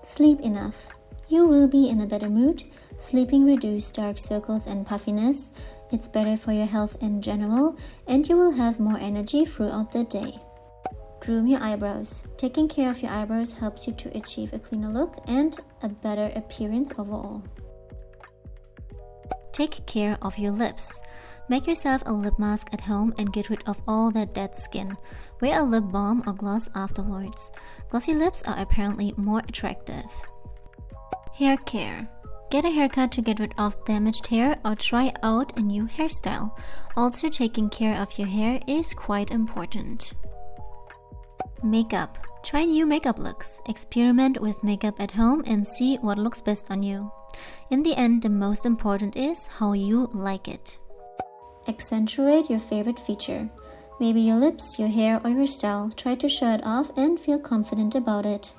Sleep enough. You will be in a better mood. Sleeping reduces dark circles and puffiness. It's better for your health in general, and you will have more energy throughout the day. Groom your eyebrows. Taking care of your eyebrows helps you to achieve a cleaner look and a better appearance overall. Take care of your lips. Make yourself a lip mask at home and get rid of all that dead skin. Wear a lip balm or gloss afterwards. Glossy lips are apparently more attractive. Hair care. Get a haircut to get rid of damaged hair or try out a new hairstyle. Also, taking care of your hair is quite important. Makeup. Try new makeup looks. Experiment with makeup at home and see what looks best on you. In the end, the most important is how you like it. Accenturate your favorite feature. Maybe your lips, your hair, or your style. Try to show it off and feel confident about it.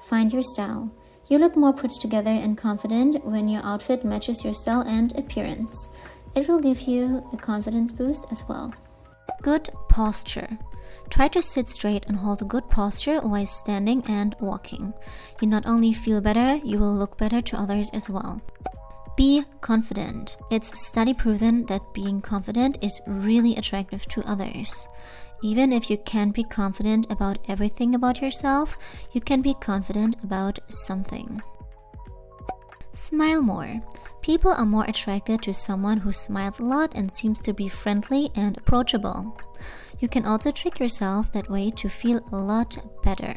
Find your style. You look more put together and confident when your outfit matches your style and appearance. It will give you a confidence boost as well. Good posture. Try to sit straight and hold a good posture while standing and walking. You not only feel better, you will look better to others as well. Be confident. It's study proven that being confident is really attractive to others. Even if you can't be confident about everything about yourself, you can be confident about something. Smile more. People are more attracted to someone who smiles a lot and seems to be friendly and approachable. You can also trick yourself that way to feel a lot better.